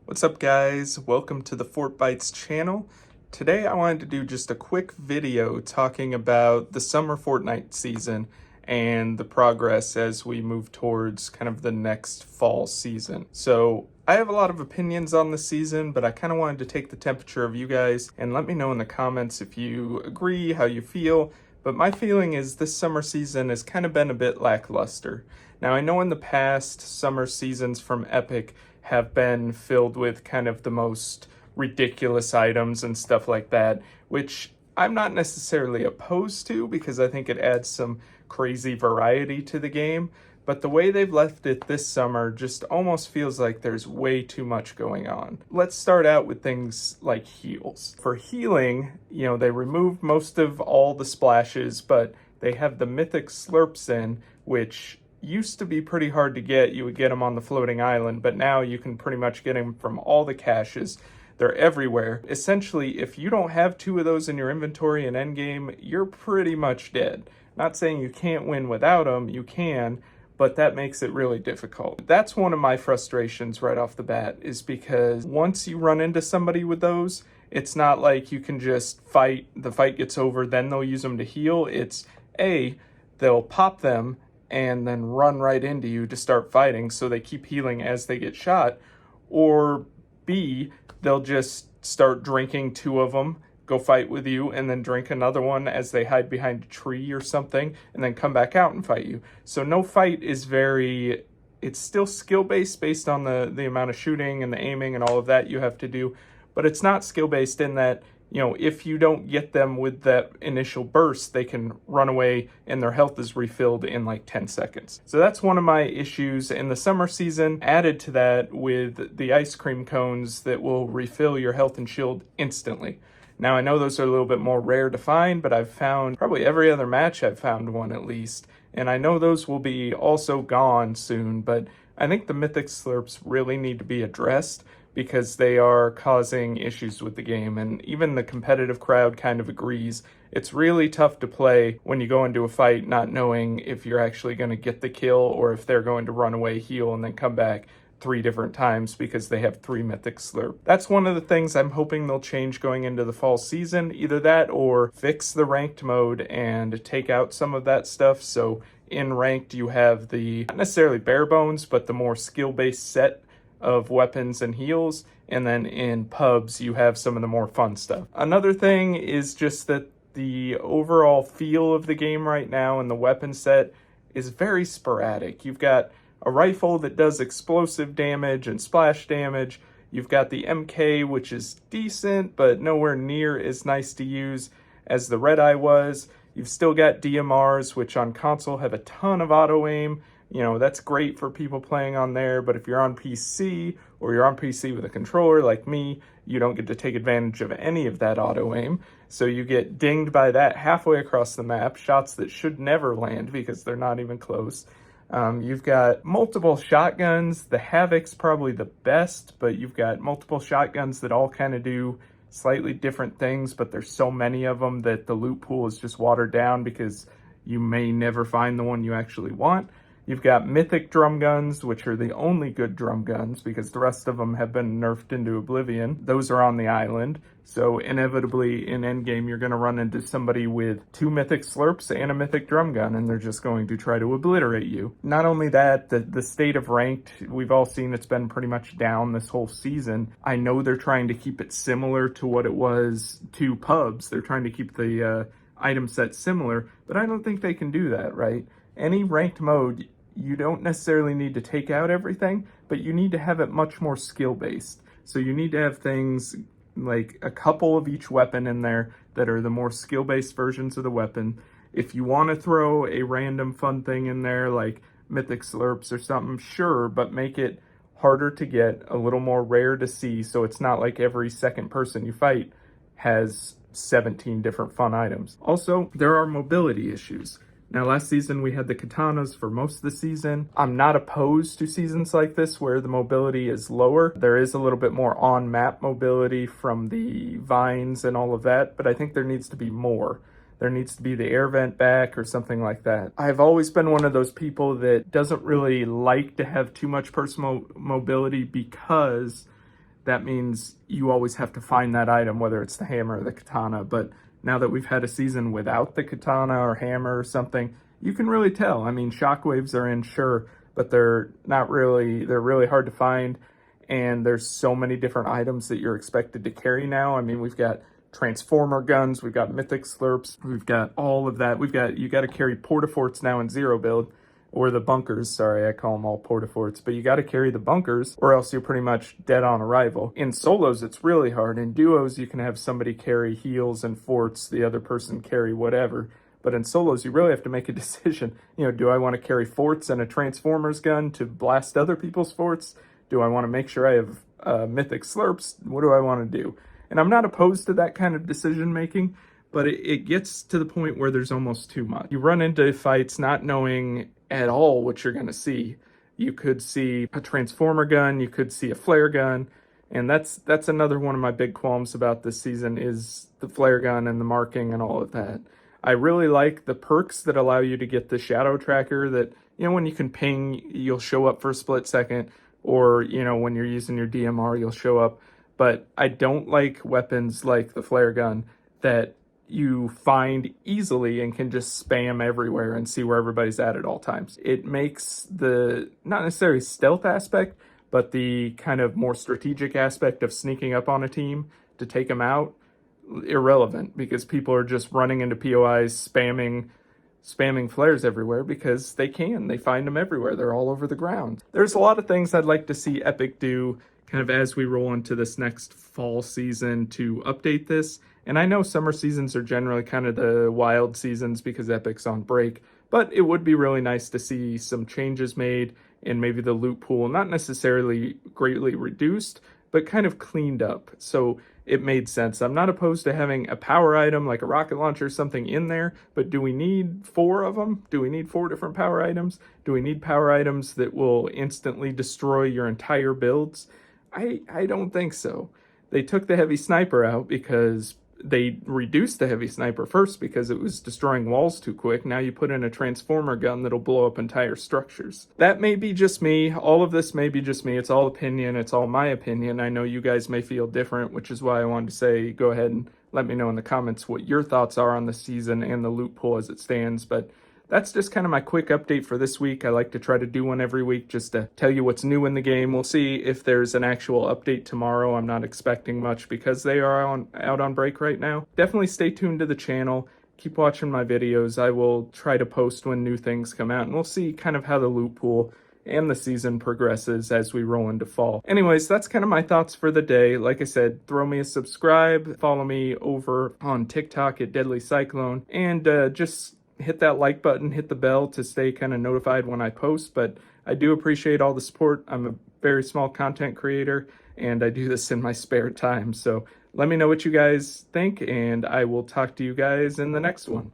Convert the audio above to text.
What's up, guys? Welcome to the Fortbytes channel. Today I wanted to do just a quick video talking about the summer Fortnite season and the progress as we move towards kind of the next fall season. So I have a lot of opinions on the season, but I kind of wanted to take the temperature of you guys and let me know in the comments if you agree, how you feel. But my feeling is this summer season has kind of been a bit lackluster. Now, I know in the past, summer seasons from Epic have been filled with kind of the most ridiculous items and stuff like that, which I'm not necessarily opposed to because I think it adds some crazy variety to the game. But the way they've left it this summer just almost feels like there's way too much going on. Let's start out with things like heals. For healing, they removed most of all the splashes, but they have the mythic slurps in, which used to be pretty hard to get. You would get them on the floating island, but now you can pretty much get them from all the caches. They're everywhere. Essentially, if you don't have two of those in your inventory in endgame, you're pretty much dead. Not saying you can't win without them, you can, but that makes it really difficult. That's one of my frustrations right off the bat, is because once you run into somebody with those, it's not like you can just fight, the fight gets over, then they'll use them to heal. It's they'll pop them and then run right into you to start fighting, so they keep healing as they get shot. Or B, they'll just start drinking two of them, go fight with you, and then drink another one as they hide behind a tree or something, and then come back out and fight you. So no fight is it's still skill-based based on the amount of shooting and the aiming and all of that you have to do, but it's not skill-based in that, if you don't get them with that initial burst, they can run away and their health is refilled in like 10 seconds. So that's one of my issues in the summer season. Added to that with the ice cream cones that will refill your health and shield instantly. Now, I know those are a little bit more rare to find, but I've found probably every other match I've found one at least. And I know those will be also gone soon, but I think the mythic slurps really need to be addressed because they are causing issues with the game. And even the competitive crowd kind of agrees. It's really tough to play when you go into a fight not knowing if you're actually going to get the kill or if they're going to run away, heal, and then come back 3 different times because they have 3 mythic slurp. That's one of the things I'm hoping they'll change going into the fall season. Either that or fix the ranked mode and take out some of that stuff. So in ranked, you have the, not necessarily bare bones, but the more skill-based set of weapons and heals, and then in pubs you have some of the more fun stuff. Another thing is just that the overall feel of the game right now and the weapon set is very sporadic. You've got a rifle that does explosive damage and splash damage. You've got the MK, which is decent, but nowhere near as nice to use as the Red Eye was. You've still got DMRs, which on console have a ton of auto aim. That's great for people playing on there, but if you're on PC or you're on PC with a controller like me, you don't get to take advantage of any of that auto aim. So you get dinged by that halfway across the map, shots that should never land because they're not even close. You've got multiple shotguns. The Havoc's probably the best, but you've got multiple shotguns that all kind of do slightly different things, but there's so many of them that the loot pool is just watered down because you may never find the one you actually want. You've got mythic drum guns, which are the only good drum guns because the rest of them have been nerfed into oblivion. Those are on the island. So inevitably in endgame, you're going to run into somebody with 2 mythic slurps and a mythic drum gun, and they're just going to try to obliterate you. Not only that, the state of ranked, we've all seen it's been pretty much down this whole season. I know they're trying to keep it similar to what it was to pubs. They're trying to keep the item set similar, but I don't think they can do that, right? Any ranked mode, you don't necessarily need to take out everything, but you need to have it much more skill-based. So you need to have things like a couple of each weapon in there that are the more skill-based versions of the weapon. If you want to throw a random fun thing in there like mythic slurps or something, sure, but make it harder to get, a little more rare to see, so it's not like every second person you fight has 17 different fun items. Also, there are mobility issues. Now, last season we had the katanas for most of the season. I'm not opposed to seasons like this where the mobility is lower. There is a little bit more on-map mobility from the vines and all of that, but I think there needs to be more. There needs to be the air vent back or something like that. I've always been one of those people that doesn't really like to have too much personal mobility because that means you always have to find that item, whether it's the hammer or the katana. But now that we've had a season without the katana or hammer or something, you can really tell. I mean, shockwaves are in, sure, but they're really hard to find. And there's so many different items that you're expected to carry now. I mean, we've got transformer guns, we've got mythic slurps, we've got all of that. You got to carry portaforts now in zero build, or the bunkers. Sorry, I call them all portaforts, but you got to carry the bunkers or else you're pretty much dead on arrival. In solos, it's really hard. In duos, you can have somebody carry heals and forts, the other person carry whatever. But in solos, you really have to make a decision. You know, do I want to carry forts and a transformer's gun to blast other people's forts? Do I want to make sure I have mythic slurps? What do I want to do? And I'm not opposed to that kind of decision making, but it gets to the point where there's almost too much. You run into fights not knowing at all what you're going to see. You could see a transformer gun, you could see a flare gun, and that's another one of my big qualms about this season is the flare gun and the marking and all of that. I really like the perks that allow you to get the shadow tracker that, you know, when you can ping, you'll show up for a split second, or, you know, when you're using your DMR, you'll show up. But I don't like weapons like the flare gun that you find easily and can just spam everywhere and see where everybody's at all times. It makes the, not necessarily stealth aspect, but the kind of more strategic aspect of sneaking up on a team to take them out irrelevant, because people are just running into POIs, spamming flares everywhere because they find them everywhere. They're all over the ground. There's a lot of things I'd like to see Epic do kind of as we roll into this next fall season to update this. And I know summer seasons are generally kind of the wild seasons because Epic's on break, but it would be really nice to see some changes made and maybe the loot pool, not necessarily greatly reduced, but kind of cleaned up. So it made sense. I'm not opposed to having a power item like a rocket launcher or something in there, but do we need 4 of them? Do we need 4 different power items? Do we need power items that will instantly destroy your entire builds? I don't think so. They took the heavy sniper out because they reduced the heavy sniper first because it was destroying walls too quick. Now you put in a transformer gun that'll blow up entire structures. That may be just me. All of this may be just me. It's all opinion. It's all my opinion. I know you guys may feel different, which is why I wanted to say go ahead and let me know in the comments what your thoughts are on the season and the loot pool as it stands. But that's just kind of my quick update for this week. I like to try to do one every week just to tell you what's new in the game. We'll see if there's an actual update tomorrow. I'm not expecting much because they are out on break right now. Definitely stay tuned to the channel. Keep watching my videos. I will try to post when new things come out, and we'll see kind of how the loot pool and the season progresses as we roll into fall. Anyways, that's kind of my thoughts for the day. Like I said, throw me a subscribe. Follow me over on TikTok at Deadly Cyclone, and just hit that like button, hit the bell to stay kind of notified when I post. But I do appreciate all the support. I'm a very small content creator and I do this in my spare time. So let me know what you guys think, and I will talk to you guys in the next one.